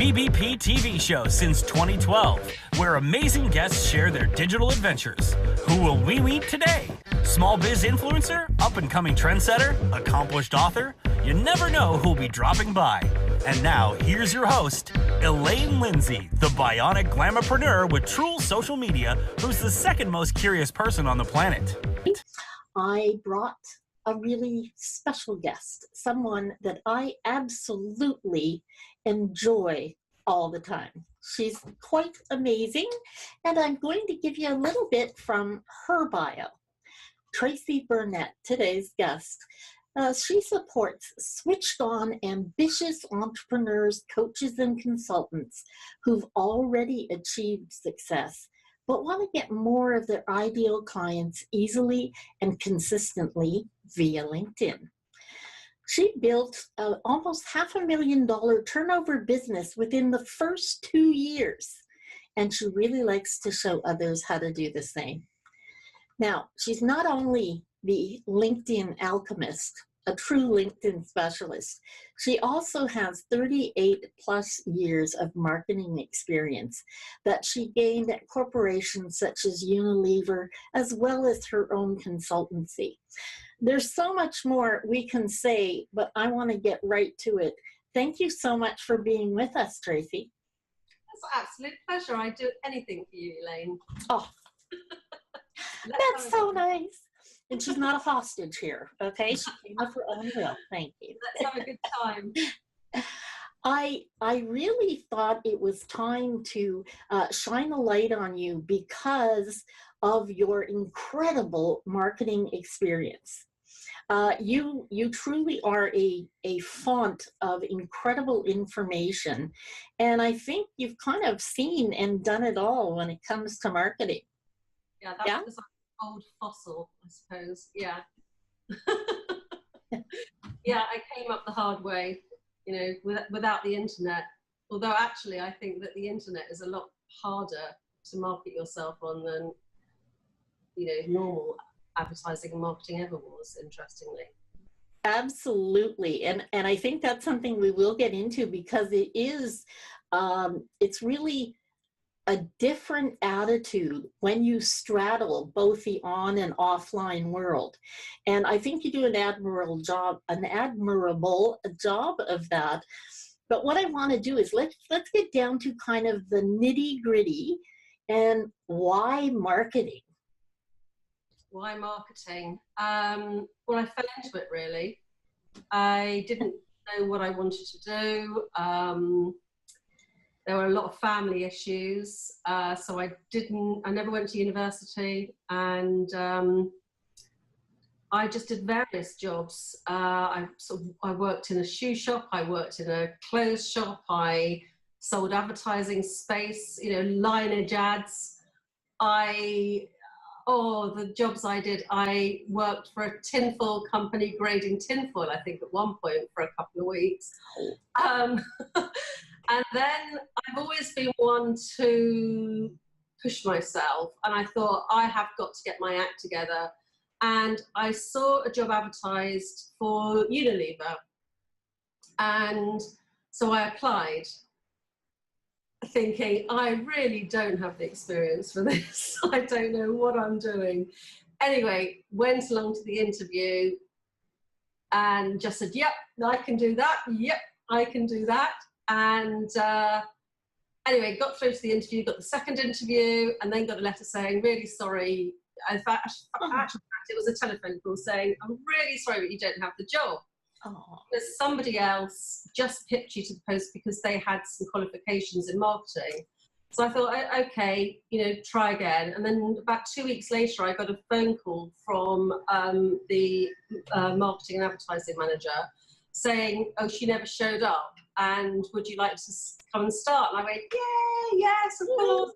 BBPTV show since 2012, where amazing guests share their digital adventures. Who will we meet today? Small biz influencer, up-and-coming trendsetter, accomplished author? You never know who'll be dropping by. And now, here's your host, Elaine Lindsay, the bionic glamourpreneur with True Social Media, who's the second most curious person on the planet. I brought a really special guest, someone that I absolutely enjoy all the time. She's quite amazing, and I'm going to give you a little bit from her bio. Tracey Burnett, today's guest. She supports switched-on, ambitious entrepreneurs, coaches, and consultants who've already achieved success, but want to get more of their ideal clients easily and consistently via LinkedIn. She built almost $500,000 turnover business within the first 2 years, and she really likes to show others how to do the same. Now, she's not only the LinkedIn alchemist, a true LinkedIn specialist, she also has 38 plus years of marketing experience that she gained at corporations such as Unilever, as well as her own consultancy. There's so much more we can say, but I want to get right to it. Thank you so much for being with us, Tracey. It's an absolute pleasure. I'd do anything for you, Elaine. Oh, that's so nice. And she's not a hostage here, okay? She came of her own will. Thank you. Let's have a good time. I really thought it was time to shine a light on you because of your incredible marketing experience. You truly are a font of incredible information, and I think you've kind of seen and done it all when it comes to marketing. Yeah, that was an old fossil, I suppose. Yeah. Yeah, I came up the hard way, you know, without the internet. Although actually, I think that the internet is a lot harder to market yourself on than, you know, normal advertising and marketing ever was, interestingly. Absolutely. And I think that's something we will get into because it is, it's really a different attitude when you straddle both the on and offline world. And I think you do an admirable job of that. But what I want to do is let's get down to kind of the nitty-gritty and why marketing. Why marketing? Well, I fell into it, really. I didn't know what I wanted to do. There were a lot of family issues, so I never went to university, and I just did various jobs. I worked in a shoe shop, I worked in a clothes shop, I sold advertising space, you know, lineage ads. The jobs I did, I worked for a tinfoil company grading tinfoil, I think at one point for a couple of weeks. And then I've always been one to push myself, and I thought I have got to get my act together. And I saw a job advertised for Unilever, and so I applied, thinking I really don't have the experience for this. I don't know what I'm doing. Anyway, went along to the interview and just said, yep, I can do that. Yep, I can do that. And anyway, got through to the interview, got the second interview, and then got a letter saying, really sorry. In fact, it was a telephone call saying, I'm really sorry that you don't have the job. Because somebody else just picked you to the post because they had some qualifications in marketing. So I thought, okay, you know, try again. And then about 2 weeks later, I got a phone call from the marketing and advertising manager saying, oh, she never showed up, and would you like to come and start? And I went, yeah, yes, of course.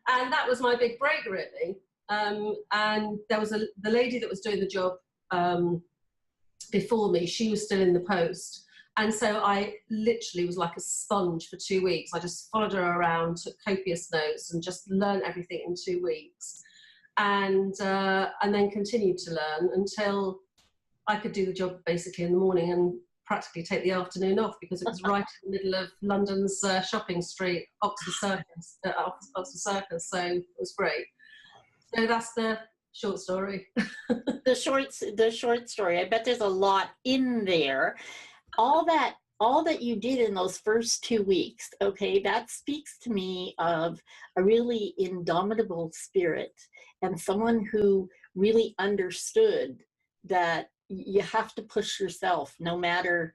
And that was my big break, really. And there was the lady that was doing the job before me, she was still in the post. And so I literally was like a sponge for 2 weeks. I just followed her around, took copious notes, and just learned everything in 2 weeks. And then continued to learn until I could do the job basically in the morning and practically take the afternoon off because it was right in the middle of London's shopping street, Oxford Circus. So it was great. So that's the short story. The short story. I bet there's a lot in there. All that you did in those first 2 weeks, okay, that speaks to me of a really indomitable spirit and someone who really understood that you have to push yourself no matter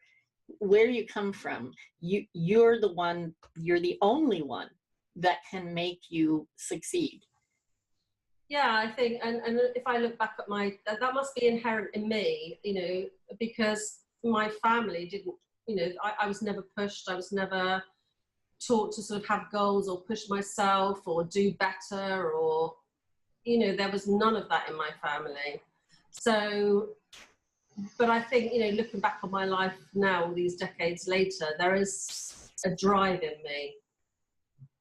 where you come from. You're the only one that can make you succeed. Yeah, I think, and if I look back at that must be inherent in me, you know, because my family didn't, you know, I was never pushed. I was never taught to sort of have goals or push myself or do better, or, you know, there was none of that in my family. So, but I think, you know, looking back on my life now, all these decades later, there is a drive in me,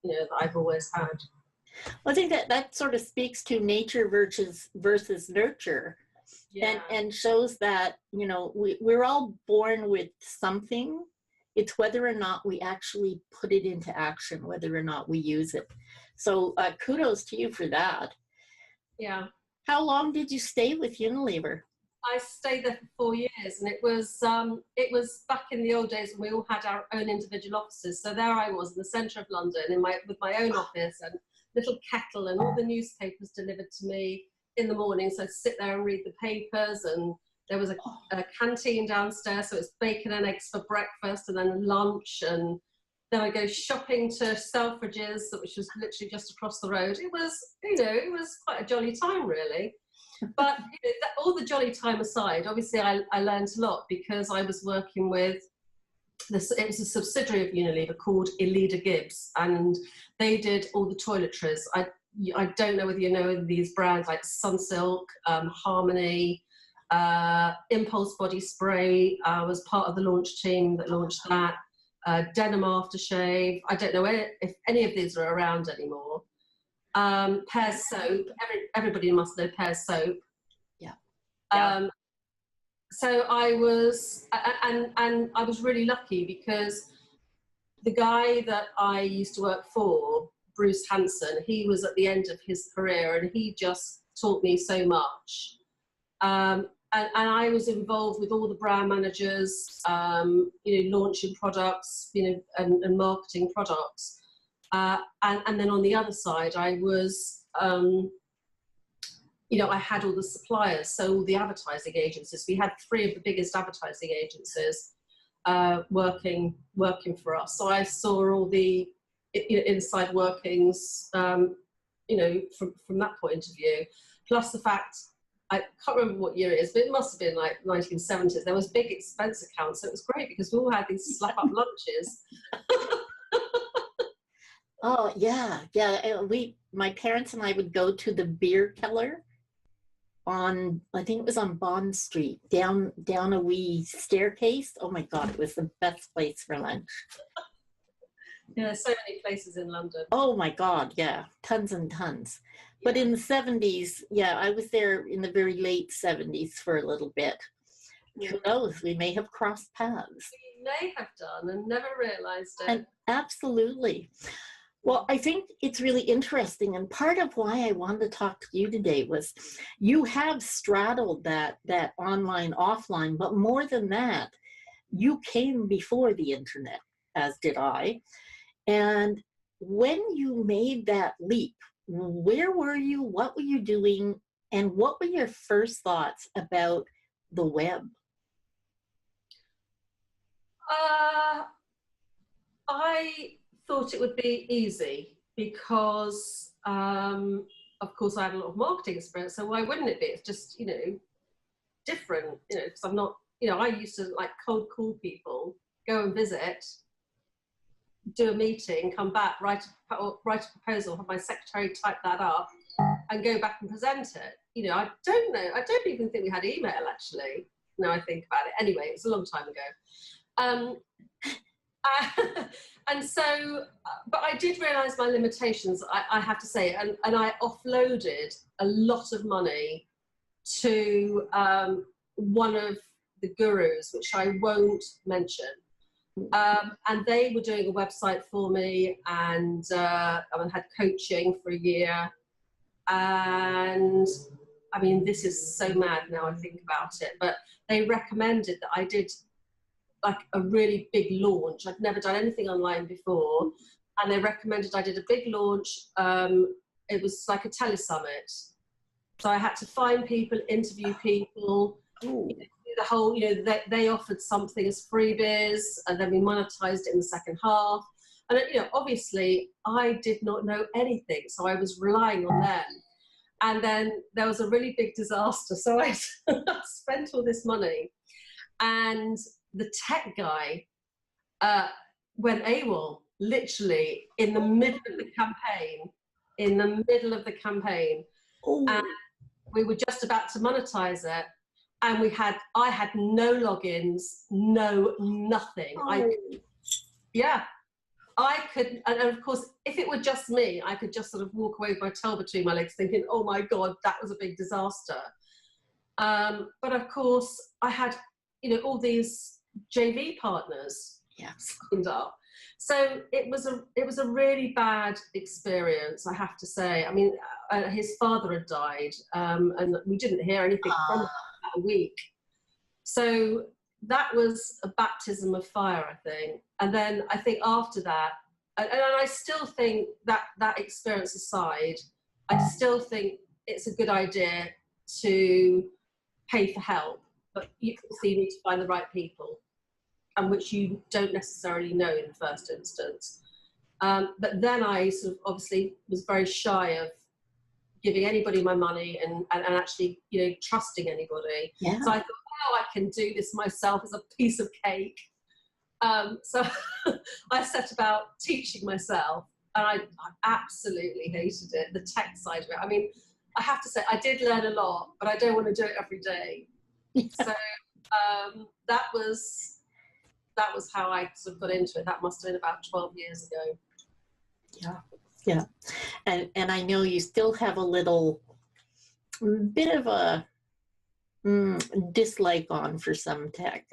you know, that I've always had. Well, I think that sort of speaks to nature versus nurture. Yeah. And shows that, you know, we're all born with something. It's whether or not we actually put it into action, whether or not we use it. So kudos to you for that. Yeah. How long did you stay with Unilever? I stayed there for 4 years, and it was back in the old days when we all had our own individual offices. So there I was in the centre of London with my own office and little kettle and all the newspapers delivered to me in the morning. So I'd sit there and read the papers, and there was a canteen downstairs, so it's bacon and eggs for breakfast, and then lunch, and then I go shopping to Selfridges, which was literally just across the road. It was, you know, it was quite a jolly time, really. But you know, all the jolly time aside, obviously I learned a lot because I was working with this. It was a subsidiary of Unilever called Elida Gibbs, and they did all the toiletries. I don't know whether you know these brands like Sunsilk, Harmony, Impulse Body Spray. Was part of the launch team that launched that. Denim Aftershave. I don't know if any of these are around anymore. Pears Soap. Everybody must know Pears Soap. Yeah. So I was, and I was really lucky because the guy that I used to work for, Bruce Hanson, he was at the end of his career, and he just taught me so much. And I was involved with all the brand managers, you know, launching products, you know, and marketing products. And then on the other side, I was, you know, I had all the suppliers, so all the advertising agencies. We had 3 of the biggest advertising agencies working for us. So I saw all the inside workings, you know, from that point of view. Plus the fact, I can't remember what year it is, but it must have been like 1970s. There was big expense accounts, so it was great because we all had these slap-up lunches. Oh yeah. My parents and I would go to the beer keller on, I think it was on Bond Street, down a wee staircase. Oh my God, it was the best place for lunch. Yeah, there's so many places in London. Oh my God, yeah, tons and tons. Yeah. But in the 70s, yeah, I was there in the very late 70s for a little bit. Yeah. Who knows, we may have crossed paths. We may have done and never realized it. And absolutely. Well, I think it's really interesting, and part of why I wanted to talk to you today was you have straddled that online, offline, but more than that, you came before the internet, as did I. And when you made that leap, where were you, what were you doing, and what were your first thoughts about the web? I thought it would be easy because, of course, I had a lot of marketing experience, so why wouldn't it be? It's just, you know, different, you know, because I'm not, you know, I used to like cold call people, go and visit, do a meeting, come back, write a proposal, have my secretary type that up, and go back and present it. You know, I don't know, I don't even think we had email, actually, now I think about it. Anyway, it was a long time ago. And so, but I did realise my limitations, I have to say, and I offloaded a lot of money to one of the gurus, which I won't mention. And they were doing a website for me, and I had coaching for a year. And I mean, this is so mad now I think about it, but they recommended that I did like a really big launch. I'd never done anything online before, and they recommended I did a big launch. It was like a telesummit. So I had to find people, interview people, the whole, they offered something as freebies, and then we monetized it in the second half. And, obviously I did not know anything, so I was relying on them. And then there was a really big disaster. So I spent all this money, and the tech guy went AWOL, literally in the middle of the campaign. And we were just about to monetize it, and I had no logins, nothing. I couldn't, and of course, if it were just me, I could just sort of walk away with my tail between my legs thinking, oh my God, that was a big disaster. But of course, I had, all these JV partners signed up. So it was a really bad experience, I have to say. I mean, his father had died, and we didn't hear anything from him for a week. So that was a baptism of fire, I think. And then I think after that, and I still think that experience aside, I still think it's a good idea to pay for help, but you need to find the right people, and which you don't necessarily know in the first instance. But then I sort of obviously was very shy of giving anybody my money and actually, trusting anybody. Yeah. So I thought, I can do this myself as a piece of cake. So I set about teaching myself, and I absolutely hated it, the tech side of it. I mean, I have to say, I did learn a lot, but I don't want to do it every day. So that was how I sort of got into it. That must have been about 12 years ago. Yeah. And I know you still have a little bit of a dislike on for some tech.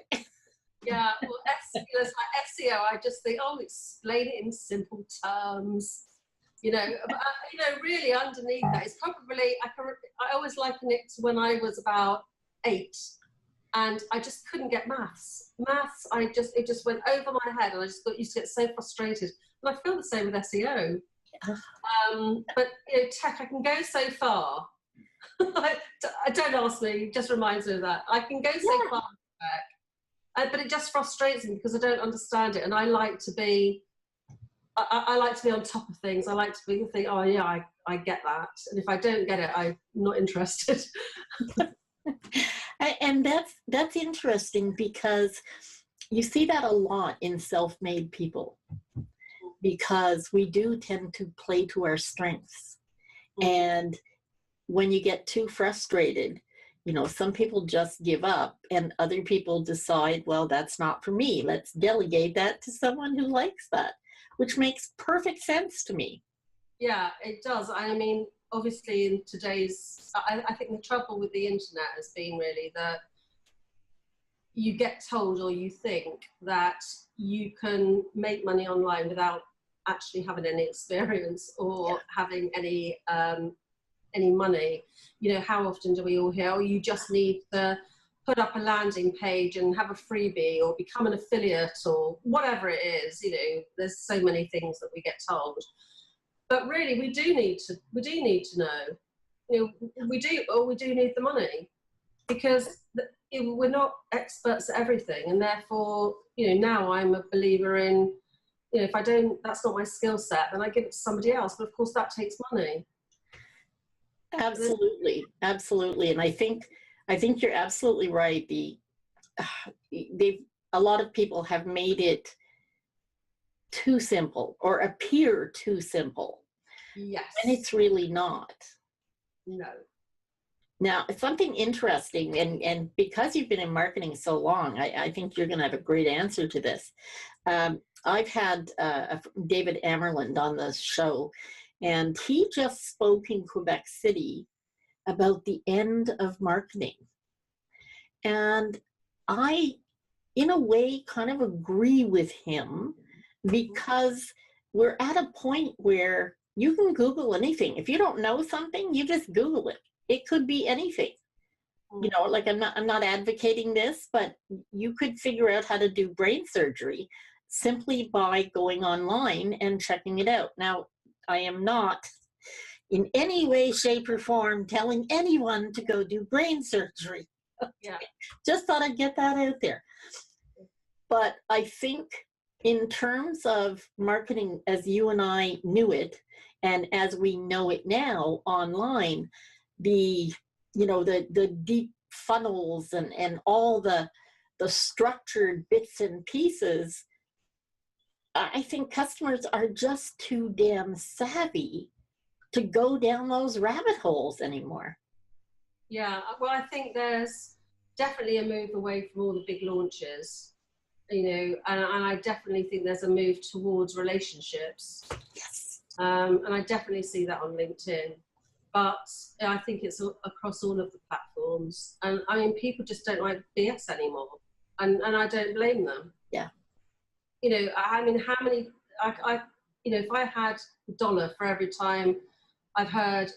Yeah, well, SEO, I just think, explain it in simple terms. Really underneath that is probably, I always liken it to when I was about 8, and I just couldn't get maths. It just went over my head, and I just used to get so frustrated. And I feel the same with SEO. But tech, I can go so far. Don't ask me, it just reminds me of that. I can go so far back, but it just frustrates me because I don't understand it, and I like to be on top of things. I like to be think, I get that, and if I don't get it, I'm not interested. And that's interesting, because you see that a lot in self-made people, because we do tend to play to our strengths. And when you get too frustrated, some people just give up, and other people decide, well, that's not for me. Let's delegate that to someone who likes that, which makes perfect sense to me. Yeah, it does. I mean, obviously in today's, I think the trouble with the internet has been really that you get told, or you think that you can make money online without actually having any experience or having any money. How often do we all hear, you just need to put up a landing page and have a freebie, or become an affiliate, or whatever it is. There's so many things that we get told, but really we do need to know. We do need the money, because we're not experts at everything, and therefore now I'm a believer in, if I don't, that's not my skill set, then I give it to somebody else. But of course that takes money. Absolutely. And I think you're absolutely right. A lot of people have made it too simple, or appear too simple. Yes. And it's really not. No. Now, something interesting, and because you've been in marketing so long, I think you're going to have a great answer to this. I've had David Amerland on the show, and he just spoke in Quebec City about the end of marketing. And I, in a way, kind of agree with him, because we're at a point where you can Google anything. If you don't know something, you just Google it. It could be anything. You know, like I'm not advocating this, but you could figure out how to do brain surgery simply by going online and checking it out. Now, I am not in any way, shape, or form telling anyone to go do brain surgery. Yeah. Just thought I'd get that out there. But I think in terms of marketing as you and I knew it, and as we know it now online, the deep funnels and all the structured bits and pieces, I think customers are just too damn savvy to go down those rabbit holes anymore. Yeah, well, I think there's definitely a move away from all the big launches, you know, and I definitely think there's a move towards relationships. Yes. And I definitely see that on LinkedIn. But I think it's across all of the platforms. And I mean, people just don't like BS anymore. And I don't blame them. Yeah. You know, I mean, how many, you know, if I had $1 for every time I've heard,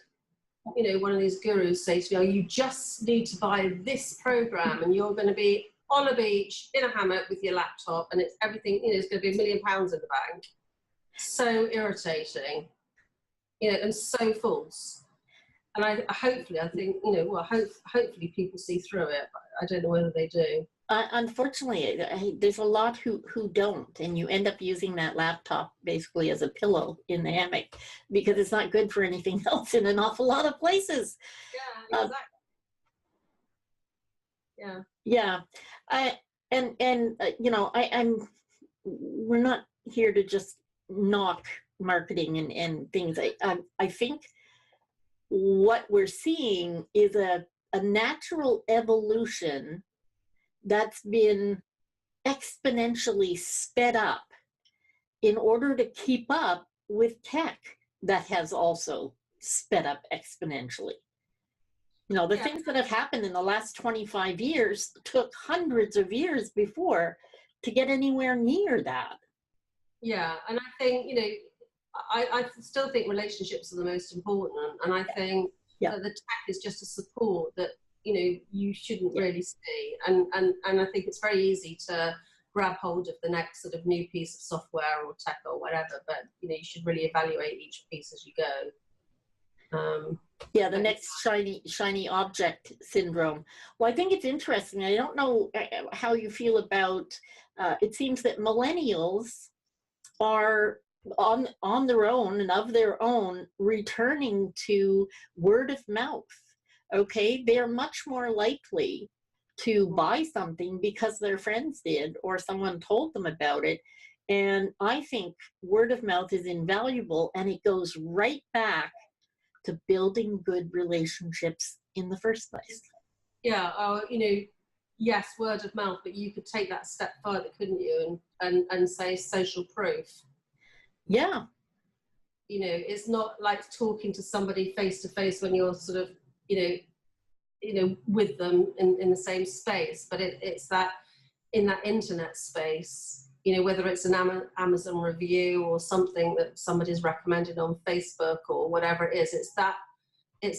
you know, one of these gurus say to me, oh, you just need to buy this program and you're going to be on a beach in a hammock with your laptop and it's everything, you know, it's going to be £1 million in the bank. So irritating, you know, and so false. And hopefully, I think, you know, well, hopefully people see through it, but I don't know whether they do. Unfortunately, there's a lot who don't, and you end up using that laptop basically as a pillow in the hammock because it's not good for anything else in an awful lot of places. Yeah, exactly. Yeah. You know, we're not here to just knock marketing and things. I think what we're seeing is a natural evolution that's been exponentially sped up in order to keep up with tech that has also sped up exponentially. You know, the things that have happened in the last 25 years took hundreds of years before to get anywhere near that. Yeah, and I think, you know, I still think relationships are the most important, and I think that the tech is just a support that, you know, you shouldn't really see, and I think it's very easy to grab hold of the next sort of new piece of software or tech or whatever, but you know, you should really evaluate each piece as you go. Yeah, the next shiny object syndrome. Well, I think it's interesting. I don't know how you feel about. It seems that millennials are on their own and of their own returning to word of mouth. Okay, they're much more likely to buy something because their friends did or someone told them about it. And I think word of mouth is invaluable, and it goes right back to building good relationships in the first place. Yeah, you know, yes, word of mouth, but you could take that step further, couldn't you, and say social proof. Yeah. You know, it's not like talking to somebody face to face when you're sort of, you know, with them in the same space, but it's that in that internet space, you know, whether it's an Amazon review or something that somebody's recommended on Facebook or whatever it is, it's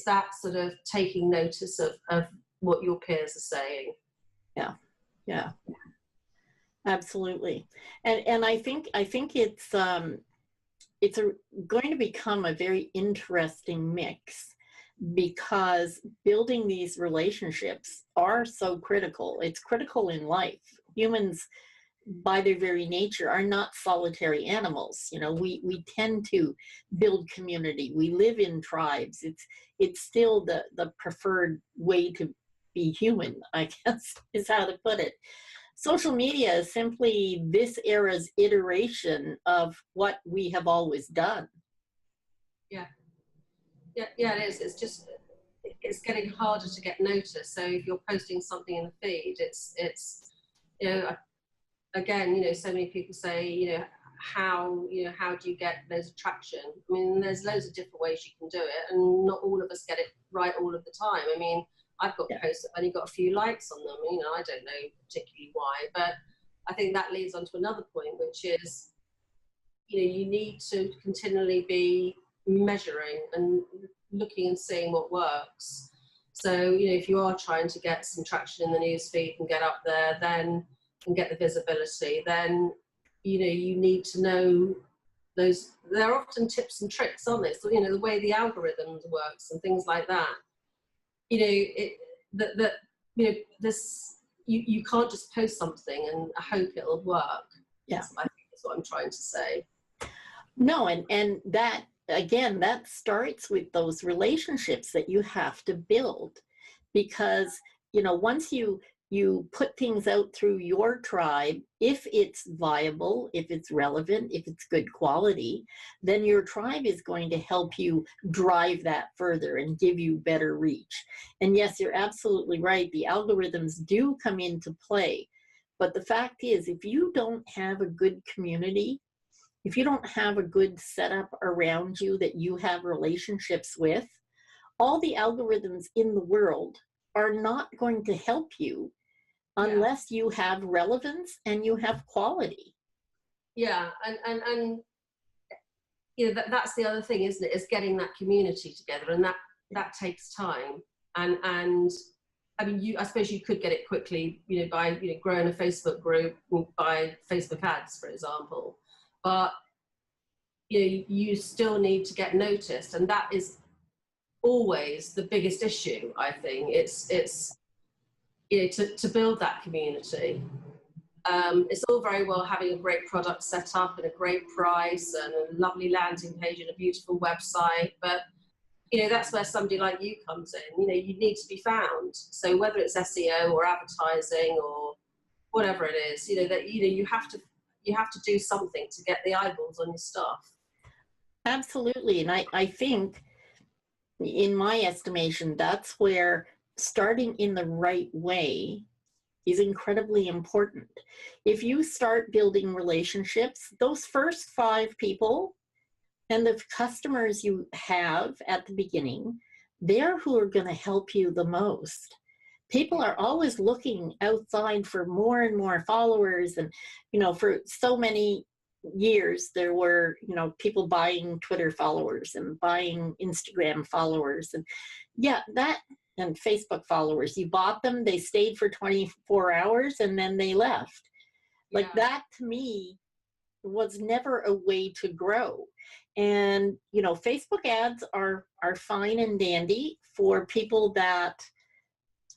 that sort of taking notice of what your peers are saying. Yeah, absolutely. And I think it's going to become a very interesting mix, because building these relationships are so critical. It's critical in life. Humans, by their very nature, are not solitary animals. You know, we tend to build community. We live in tribes. It's still the preferred way to be human, I guess, is how to put it. Social media is simply this era's iteration of what we have always done. Yeah, it is. It's getting harder to get noticed. So if you're posting something in the feed, it's you know, again, you know, so many people say, you know, how do you get those traction? I mean, there's loads of different ways you can do it, and not all of us get it right all of the time. I mean, I've got posts that only got a few likes on them. You know, I don't know particularly why, but I think that leads on to another point, which is, you know, you need to continually be measuring and looking and seeing what works. So, you know, if you are trying to get some traction in the newsfeed and get up there, then and get the visibility, then, you know, you need to know those. There are often tips and tricks on this. So, you know, the way the algorithms works and things like that. You know, you know, this, you can't just post something and hope it'll work. Yeah, I think is what I'm trying to say. No, and that, again, that starts with those relationships that you have to build, because, you know, once you put things out through your tribe, if it's viable, if it's relevant, if it's good quality, then your tribe is going to help you drive that further and give you better reach. And yes, you're absolutely right. The algorithms do come into play. But the fact is, if you don't have a good community, if you don't have a good setup around you that you have relationships with, all the algorithms in the world are not going to help you unless you have relevance and you have quality. Yeah, and you know, that's the other thing, isn't it? Is getting that community together, and that takes time. And I mean, I suppose you could get it quickly, you know, by, you know, growing a Facebook group, by Facebook ads, for example. But you know, you still need to get noticed, and that is always the biggest issue. I think it's you know, to build that community. It's all very well having a great product set up and a great price and a lovely landing page and a beautiful website, but you know, that's where somebody like you comes in. You know, you need to be found. So whether it's SEO or advertising or whatever it is, you know, that, you know, you have to do something to get the eyeballs on your stuff. Absolutely. And I think, in my estimation, that's where starting in the right way is incredibly important. If you start building relationships, those first 5 people and the customers you have at the beginning, they're who are going to help you the most. People are always looking outside for more and more followers. And, you know, for so many years, there were, you know, people buying Twitter followers and buying Instagram followers. And yeah, that, and Facebook followers. You bought them, they stayed for 24 hours, and then they left. Like that, to me, was never a way to grow. And, you know, Facebook ads are fine and dandy for people that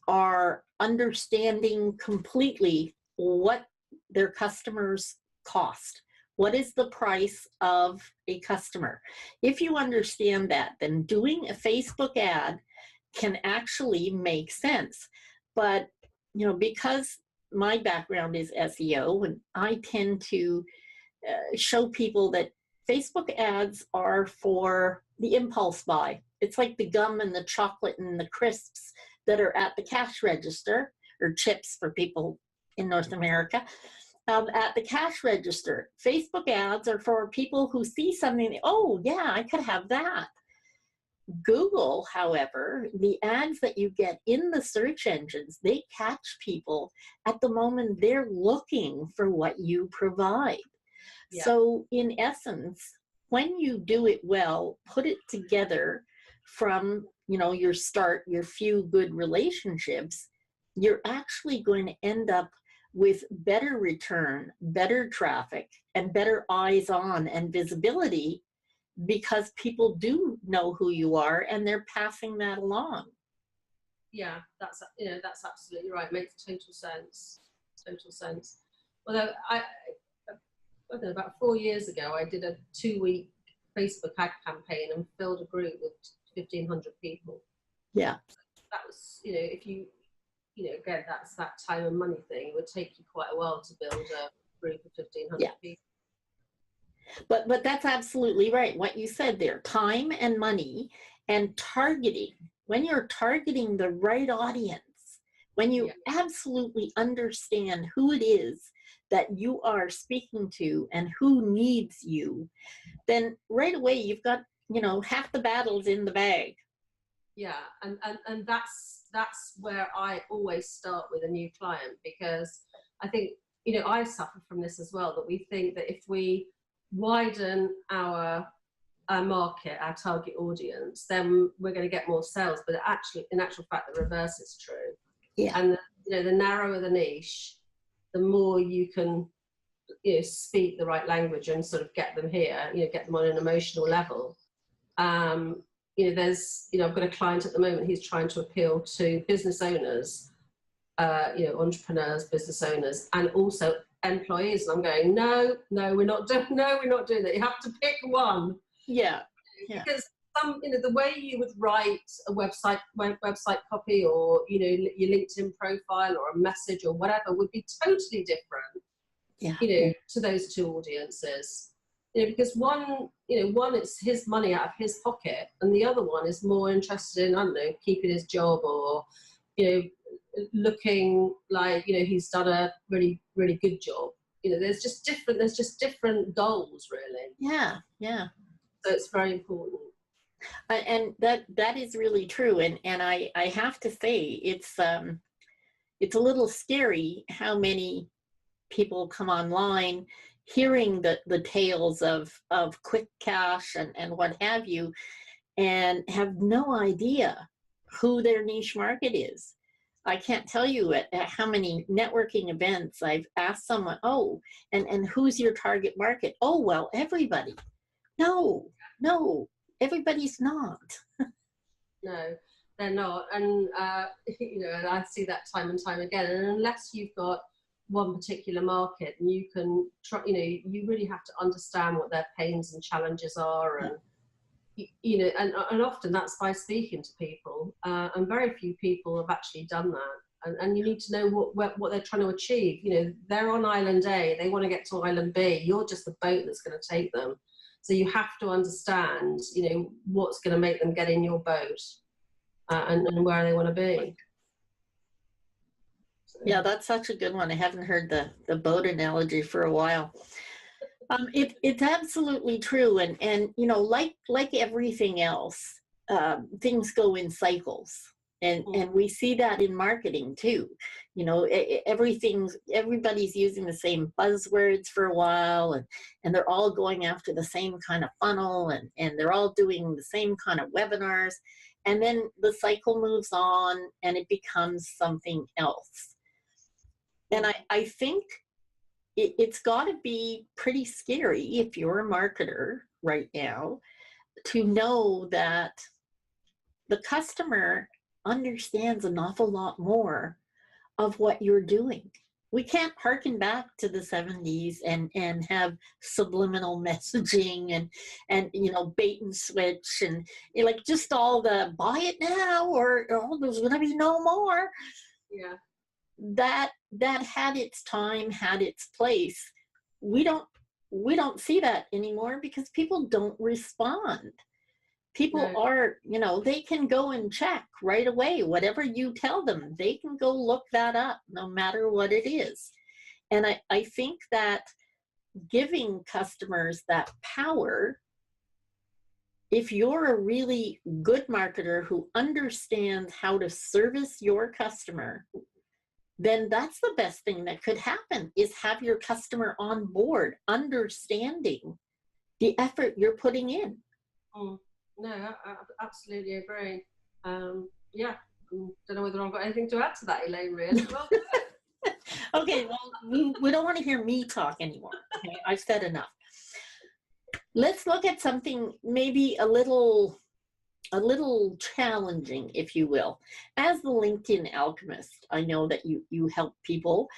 are understanding completely what their customers cost. What is the price of a customer? If you understand that, then doing a Facebook ad can actually make sense. But, you know, because my background is SEO, and I tend to show people that Facebook ads are for the impulse buy. It's like the gum and the chocolate and the crisps that are at the cash register, or chips for people in North America. At the cash register, Facebook ads are for people who see something, oh yeah, I could have that. Google, however, the ads that you get in the search engines, they catch people at the moment they're looking for what you provide. Yeah. So in essence, when you do it well, put it together from, you know, your start, your few good relationships, you're actually going to end up with better return, better traffic, and better eyes on and visibility, because people do know who you are and they're passing that along. Yeah, that's, you know, that's absolutely right. It makes total sense. Total sense. Although I don't know, about 4 years ago, I did a 2-week Facebook ad campaign and filled a group with 1,500 people. Yeah. That was, you know, if you know, again, that's that time and money thing. It would take you quite a while to build a group of 1,500 people. But that's absolutely right. What you said there, time and money and targeting. When you're targeting the right audience, when you absolutely understand who it is that you are speaking to and who needs you, then right away you've got, you know, half the battles in the bag. Yeah, and that's that's where I always start with a new client, because I think, you know, I suffer from this as well, that we think that if we widen our market, our target audience, then we're going to get more sales. But actually, in actual fact, the reverse is true. Yeah. And you know, the narrower the niche, the more you can, you know, speak the right language and sort of get them here, you know, get them on an emotional level. You know, there's, you know, I've got a client at the moment, he's trying to appeal to business owners, you know, entrepreneurs, business owners, and also employees. And I'm going, no, we're not doing that. You have to pick one. Yeah. Yeah. Because some, you know, the way you would write a website copy, or, you know, your LinkedIn profile or a message or whatever would be totally different, Yeah. you know, to those two audiences. You know, because one, you know, one, it's his money out of his pocket, and the other one is more interested in, I don't know, keeping his job, or, you know, looking like, you know, he's done a really, really good job. You know, there's just different goals, really. Yeah. Yeah. So it's very important. And that is really true. And I have to say, it's a little scary how many people come online hearing the tales of quick cash and what have you, and have no idea who their niche market is. I can't tell you at how many networking events I've asked someone, oh, and who's your target market? Oh, well, everybody. No, everybody's not. No, they're not. And, you know, and I see that time and time again. And unless you've got one particular market, and you can try, you know, you really have to understand what their pains and challenges are. And, you know, and often that's by speaking to people. And very few people have actually done that. And you need to know what they're trying to achieve. You know, they're on island A, they want to get to island B. You're just the boat that's going to take them. So you have to understand, you know, what's going to make them get in your boat, and where they want to be. So. Yeah, that's such a good one. I haven't heard the boat analogy for a while. It's absolutely true. And you know, like everything else, things go in cycles. And we see that in marketing too. You know, everybody's using the same buzzwords for a while, and they're all going after the same kind of funnel, and they're all doing the same kind of webinars. And then the cycle moves on and it becomes something else. And I think it's got to be pretty scary if you're a marketer right now to know that the customer understands an awful lot more of what you're doing. We can't harken back to the 70s and have subliminal messaging and you know, bait and switch and, you know, like just all the buy it now or oh, there's gonna be no more. Yeah. That had its time, had its place. We don't see that anymore because people don't respond. People are, you know, they can go and check right away. Whatever you tell them, they can go look that up no matter what it is. And I think that giving customers that power, if you're a really good marketer who understands how to service your customer, then that's the best thing that could happen, is have your customer on board, understanding the effort you're putting in. No, I absolutely agree. Yeah, don't know whether I've got anything to add to that, Elaine, really. Well, okay, well, we don't want to hear me talk anymore. Okay? I've said enough. Let's look at something maybe a little challenging, if you will. As the LinkedIn Alchemist, I know that you help people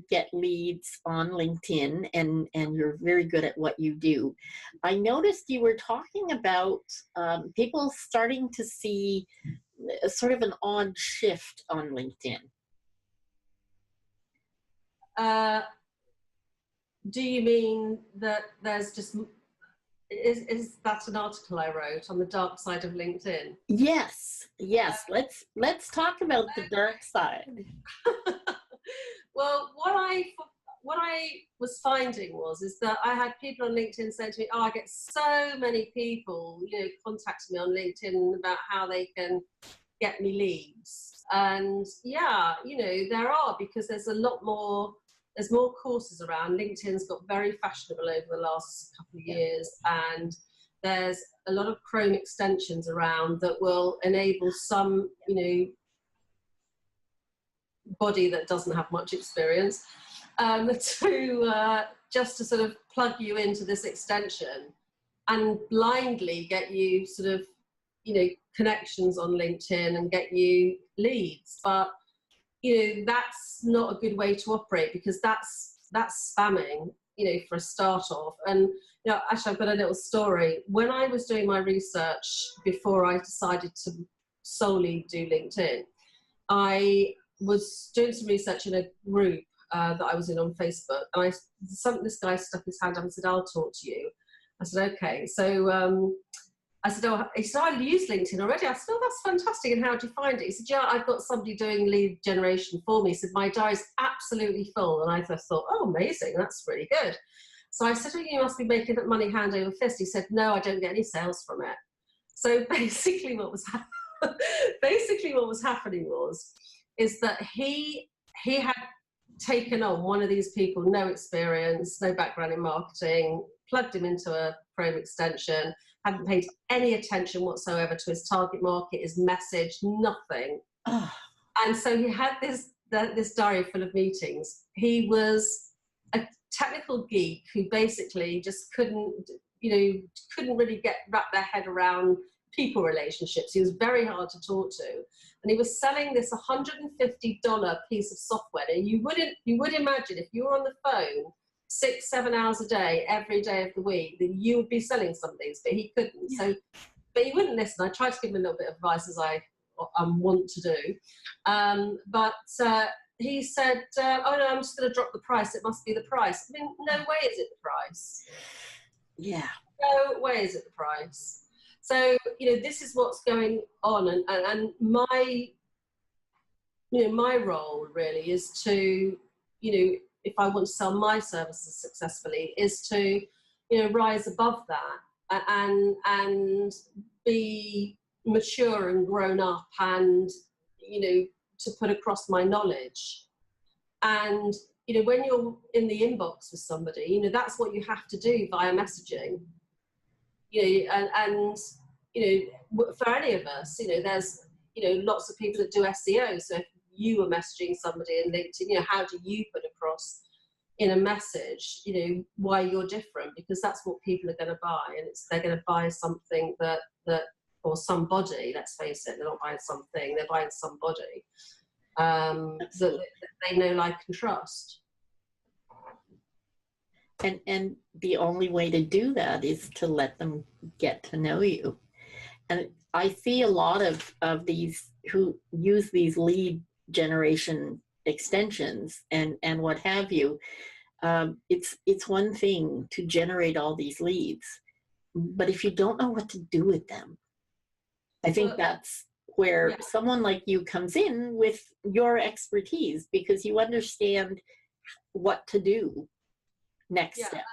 get leads on LinkedIn, and you're very good at what you do. I noticed you were talking about people starting to see sort of an odd shift on LinkedIn. Do you mean that there's just... Is that an article I wrote on the dark side of LinkedIn? Yes. Let's talk about the dark side. Well, what I was finding is that I had people on LinkedIn saying to me, "Oh, I get so many people, you know, contacting me on LinkedIn about how they can get me leads? And yeah, you know, there are, because there's a lot more, there's more courses around. LinkedIn's got very fashionable over the last couple of years, and there's a lot of Chrome extensions around that will enable some, you know, body that doesn't have much experience to just to sort of plug you into this extension and blindly get you sort of, you know, connections on LinkedIn and get you leads. But, you know, that's not a good way to operate, because that's spamming, you know, for a start off. And, you know, actually, I've got a little story. When I was doing my research before I decided to solely do LinkedIn, I was doing some research in a group that I was in on Facebook, and this guy stuck his hand up and said, "I'll talk to you." I said, "Okay." So I said, "Oh," he said, "I use LinkedIn already." I said, "Oh, that's fantastic. And how do you find it?" He said, "Yeah, I've got somebody doing lead generation for me." He said, "My diary's absolutely full." And I just thought, "Oh, amazing. That's really good." So I said, "Oh, you must be making money hand over fist." He said, "No, I don't get any sales from it." So basically what was happening is that he had taken on one of these people, no experience, no background in marketing, plugged him into a Chrome extension, hadn't paid any attention whatsoever to his target market, his message, nothing. And so he had this diary full of meetings. He was a technical geek who basically just couldn't really wrap their head around people relationships. He was very hard to talk to, and he was selling this $150 piece of software. And you would imagine, if you were on the phone 6-7 hours a day every day of the week, that you would be selling some things, but he couldn't. Yeah. So, but he wouldn't listen. I tried to give him a little bit of advice, as I want to do, but he said, "Oh no, I'm just going to drop the price. It must be the price." I mean, no way is it the price. Yeah. No way is it the price. So, you know, this is what's going on, and my role really is to, you know, if I want to sell my services successfully, is to, you know, rise above that and be mature and grown up, and, you know, to put across my knowledge. And, you know, when you're in the inbox with somebody, you know, that's what you have to do via messaging. You know, and you know, for any of us, you know, there's, you know, lots of people that do SEO. So if you were messaging somebody in LinkedIn, you know, how do you put across in a message, you know, why you're different? Because that's what people are going to buy, and they're going to buy something that or somebody. Let's face it, they're not buying something; they're buying somebody that they know, like, and trust. And the only way to do that is to let them get to know you. And I see a lot of these who use these lead generation extensions and what have you. It's one thing to generate all these leads, but if you don't know what to do with them, I think that's where someone like you comes in with your expertise, because you understand what to do. Next step.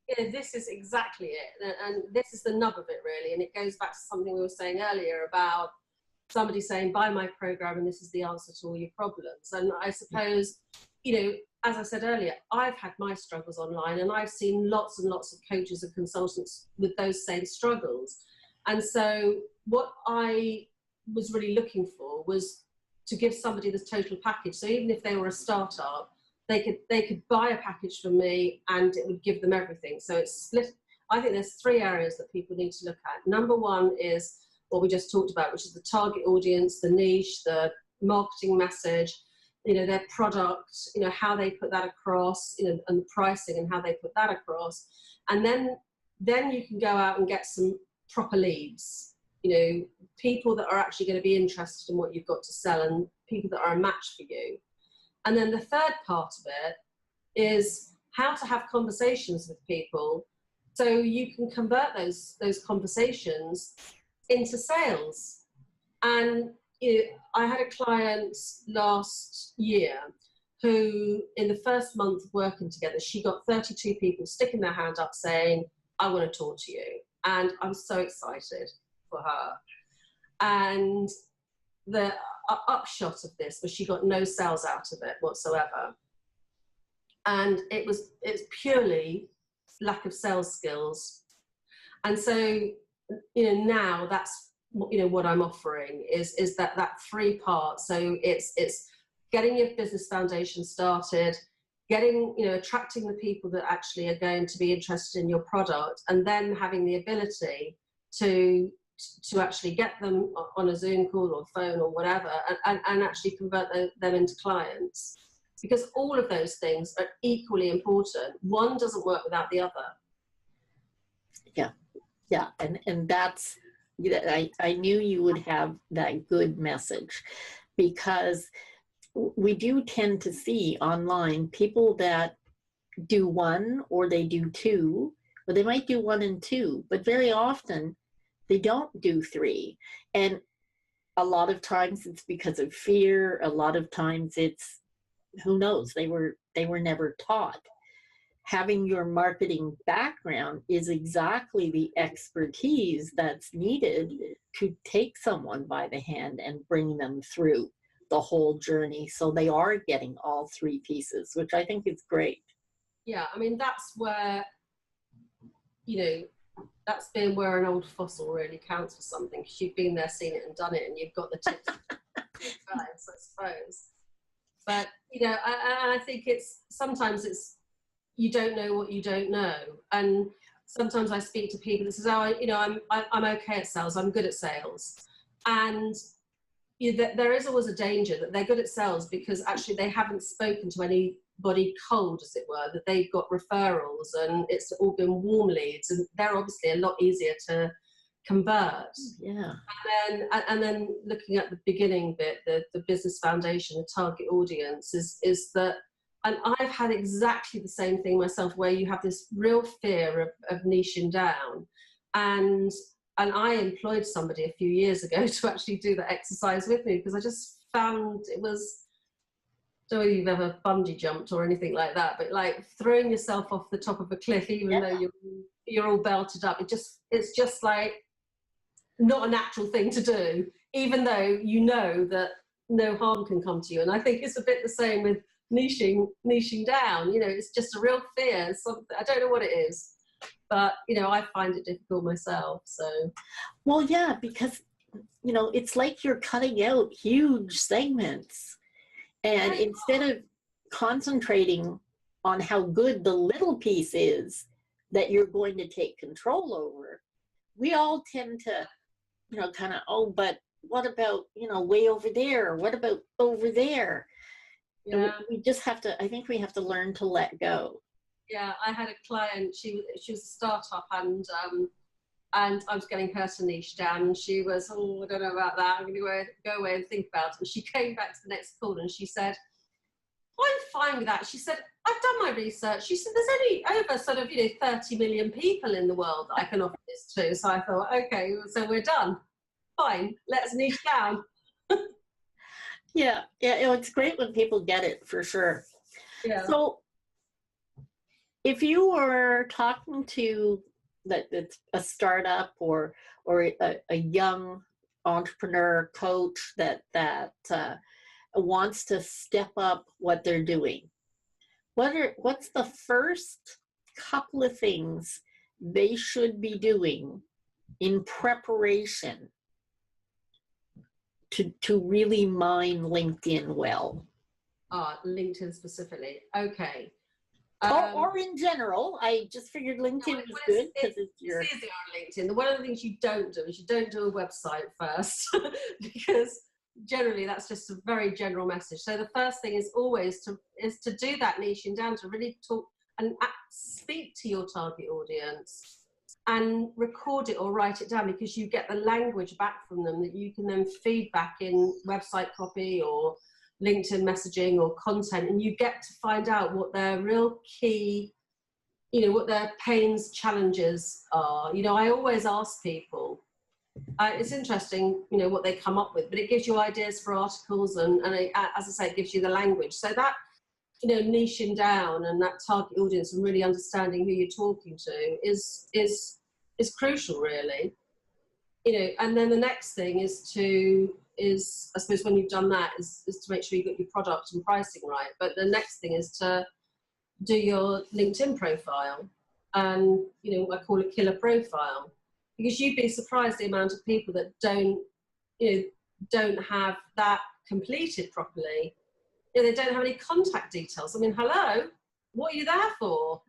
You know, this is exactly it, and this is the nub of it really, and it goes back to something we were saying earlier about somebody saying, "Buy my program and this is the answer to all your problems." And I suppose, you know, as I said earlier, I've had my struggles online, and I've seen lots and lots of coaches and consultants with those same struggles. And so what I was really looking for was to give somebody this total package. So even if they were a startup, they could buy a package from me and it would give them everything. So it's split. I think there's 3 areas that people need to look at. Number one is what we just talked about, which is the target audience, the niche, the marketing message, you know, their product, you know, how they put that across, you know, and the pricing and how they put that across. And then you can go out and get some proper leads, you know, people that are actually going to be interested in what you've got to sell, and people that are a match for you. And then the third part of it is how to have conversations with people so you can convert those conversations into sales. And you know, I had a client last year who, in the first month of working together, she got 32 people sticking their hand up saying, "I want to talk to you." And I was so excited for her. And the upshot of this was she got no sales out of it whatsoever. And it's purely lack of sales skills. And so, you know, now that's, you know, what I'm offering is that 3 parts. So it's getting your business foundation started, getting, you know, attracting the people that actually are going to be interested in your product, and then having the ability to actually get them on a Zoom call or phone or whatever, and actually convert them into clients. Because all of those things are equally important. One doesn't work without the other. Yeah, and that's, I knew you would have that good message, because we do tend to see online people that do 1 or they do 2, or they might do 1 and 2, but very often they don't do 3. And a lot of times it's because of fear. A lot of times it's, who knows, they were never taught. Having your marketing background is exactly the expertise that's needed to take someone by the hand and bring them through the whole journey, so they are getting all 3 pieces, which I think is great. Yeah, I mean, that's where, you know, that's been where an old fossil really counts for something, because you've been there, seen it and done it, and you've got the tips I suppose. But, you know, I think sometimes it's, you don't know what you don't know. And sometimes I speak to people that says, oh, you know, I'm okay at sales, I'm good at sales. And there is always a danger that they're good at sales because actually they haven't spoken to anybody cold, as it were, that they've got referrals and it's all been warm leads, and they're obviously a lot easier to convert. Yeah. And then looking at the beginning bit, the business foundation, the target audience, is that, and I've had exactly the same thing myself, where you have this real fear of niching down. And I employed somebody a few years ago to actually do that exercise with me, because I just found it was, I don't know if you've ever bungee jumped or anything like that, but like throwing yourself off the top of a cliff, even though you're all belted up, it's just like not a natural thing to do, even though you know that no harm can come to you. And I think it's a bit the same with niching down. You know, it's just a real fear. Something, I don't know what it is, but you know, I find it difficult myself. So, well, yeah, because you know, it's like you're cutting out huge segments, and instead of concentrating on how good the little piece is that you're going to take control over, we all tend to, you know, kind of, oh, but what about, you know, way over there? What about over there? yeah. We just have to, I think we have to learn to let go. Yeah, I had a client, she was a startup, and I was getting her to niche down, and she was, oh, I don't know about that, I'm going to go away and think about it. And she came back to the next call and she said, I'm fine with that. She said, I've done my research. She said, there's only over sort of, you know, 30 million people in the world that I can offer this to. So I thought, okay, so we're done. Fine, let's niche down. Yeah, it's great when people get it, for sure. Yeah. So if you were talking to that's a startup or a young entrepreneur coach that wants to step up what they're doing, what's the first couple of things they should be doing in preparation to really mine LinkedIn well? LinkedIn specifically. Okay. Or in general. I just figured LinkedIn was good because it's easier on LinkedIn. One of the things you don't do is you don't do a website first because generally that's just a very general message. So the first thing is always to do that niching down, to really talk and speak to your target audience and record it or write it down, because you get the language back from them that you can then feed back in website copy or LinkedIn messaging or content, and you get to find out what their real key, you know, what their pains, challenges are. You know, I always ask people, it's interesting, you know, what they come up with, but it gives you ideas for articles, and as I say, it gives you the language. So that, you know, niching down and that target audience and really understanding who you're talking to is crucial, really. and then the next thing is I suppose when you've done that is to make sure you got your product and pricing right. But the next thing is to do your LinkedIn profile, and I call it killer profile, because you'd be surprised the amount of people that don't have that completed properly. They don't have any contact details. I mean, hello, what are you there for?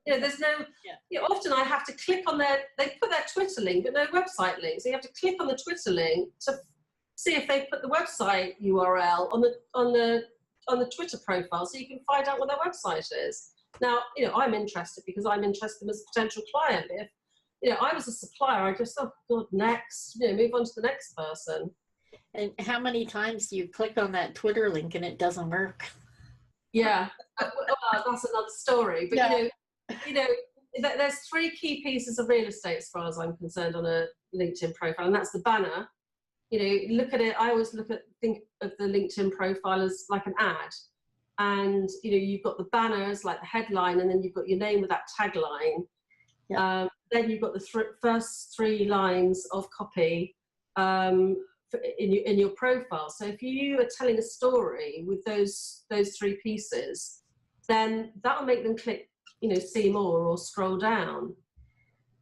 There's no, often I have to click on they put their Twitter link, but no website link. So you have to click on the Twitter link to see if they put the website URL on the Twitter profile, so you can find out what their website is. Now, I'm interested because I'm interested in as a potential client. But if, I was a supplier, I just, oh God, next, move on to the next person. And how many times do you click on that Twitter link and it doesn't work? Yeah, well, that's another story. But there's 3 key pieces of real estate as far as I'm concerned on a LinkedIn profile, and that's the banner. Look at it. I always think of the LinkedIn profile as like an ad, and you've got the banners like the headline, and then you've got your name with that tagline. Yeah. Then you've got the first 3 lines of copy in your profile. So if you are telling a story with those 3 pieces, then that will make them click, see more or scroll down.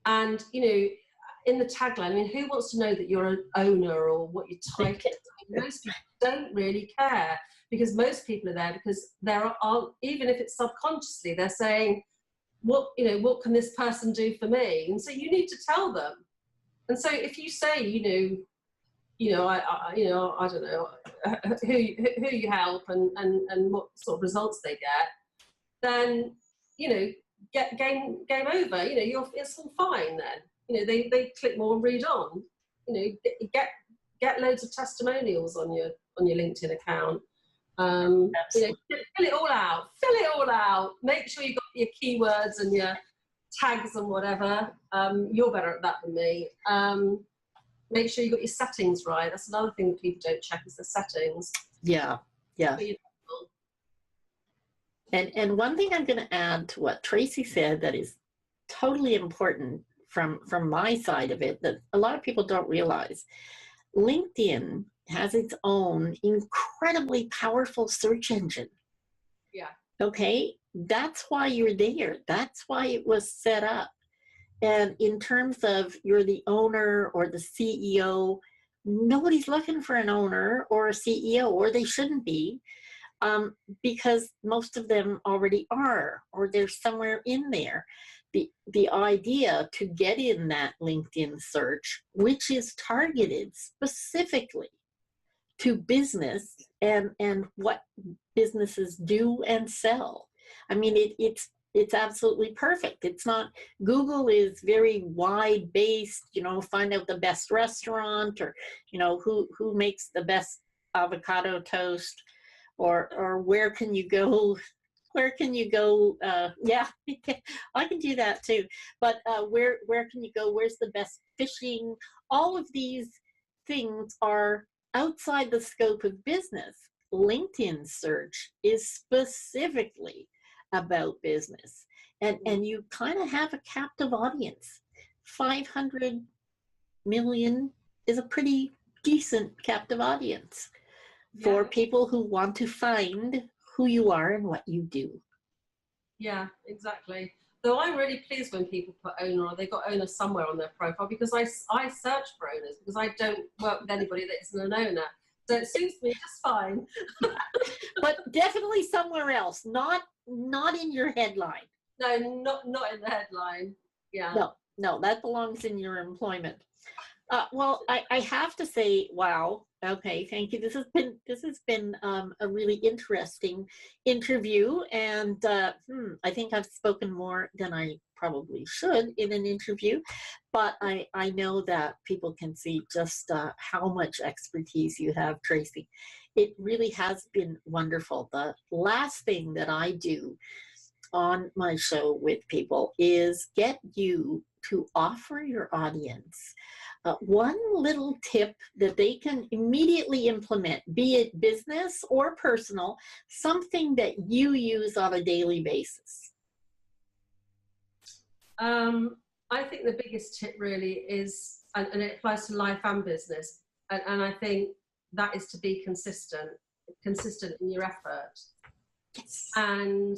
And in the tagline, I mean, who wants to know that you're an owner or what your title is? Most people don't really care, because most people are there because even if it's subconsciously, they're saying, what can this person do for me? And so you need to tell them. And so if you say, I don't know who you help and what sort of results they get, then game over. It's all fine then. They click more and read on. Get loads of testimonials on your LinkedIn account. Fill it all out. Make sure you got your keywords and your tags and whatever. You're better at that than me. Make sure you got your settings right. That's another thing that people don't check, is the settings. Yeah. And one thing I'm going to add to what Tracey said that is totally important from my side of it, that a lot of people don't realize. LinkedIn has its own incredibly powerful search engine. Yeah. Okay? That's why you're there. That's why it was set up. And in terms of you're the owner or the CEO, nobody's looking for an owner or a CEO, or they shouldn't be, because most of them already are, or they're somewhere in there. The idea to get in that LinkedIn search, which is targeted specifically to business and what businesses do and sell. I mean, it's absolutely perfect. It's not, Google is very wide based, find out the best restaurant, or, who makes the best avocado toast, or where can you go? Where can you go? Yeah, I can do that too. But where can you go? Where's the best fishing? All of these things are outside the scope of business. LinkedIn search is specifically about business, and you kind of have a captive audience. 500 million is a pretty decent captive audience for people who want to find who you are and what you do. Yeah, exactly. Though I'm really pleased when people put owner, or they got owner somewhere on their profile, because I search for owners, because I don't work with anybody that isn't an owner. So it suits me just fine. But definitely somewhere else, not in your headline. No, not in the headline. Yeah. No, that belongs in your employment. Well, I have to say, wow. Okay, thank you. This has been a really interesting interview, and I think I've spoken more than I probably should in an interview, but I know that people can see just how much expertise you have, Tracey. It really has been wonderful. The last thing that I do on my show with people is get you to offer your audience one little tip that they can immediately implement, be it business or personal, something that you use on a daily basis. I think the biggest tip really is and it applies to life and business. And I think that is to be consistent in your effort. Yes. And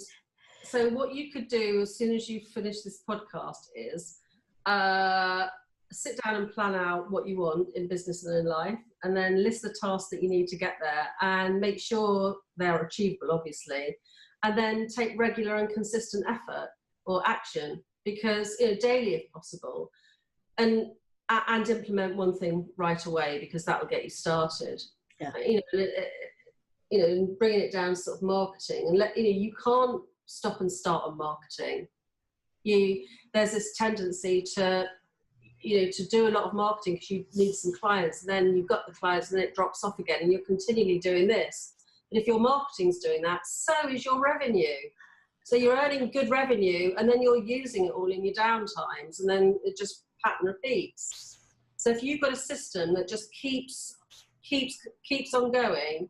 so what you could do as soon as you finish this podcast is sit down and plan out what you want in business and in life, and then list the tasks that you need to get there and make sure they're achievable, obviously, and then take regular and consistent effort or action, because daily if possible, and implement one thing right away, because that will get you started. Yeah. Bringing it down to sort of marketing, and you can't stop and start on marketing. There's this tendency to do a lot of marketing because you need some clients, and then you've got the clients and then it drops off again, and you're continually doing this. But if your marketing's doing that, so is your revenue. So you're earning good revenue, and then you're using it all in your downtimes, and then it just pattern repeats. So if you've got a system that just keeps on going,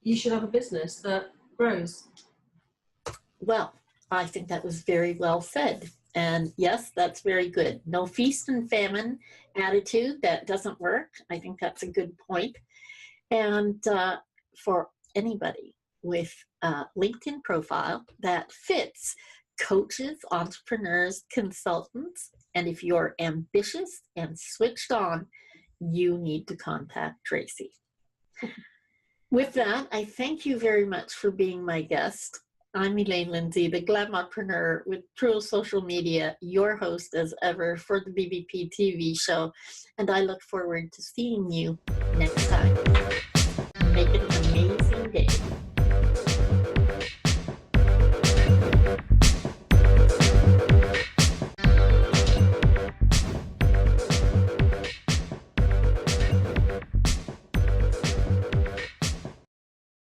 you should have a business that grows. Well, I think that was very well said. And yes, that's very good. No feast and famine attitude, that doesn't work. I think that's a good point. And for anybody with a LinkedIn profile that fits coaches, entrepreneurs, consultants, and if you're ambitious and switched on, you need to contact Tracey. With that, I thank you very much for being my guest. I'm Elaine Lindsay, the Glamopreneur with True Social Media, your host as ever for the BBPTV show, and I look forward to seeing you next time. Make it an amazing day.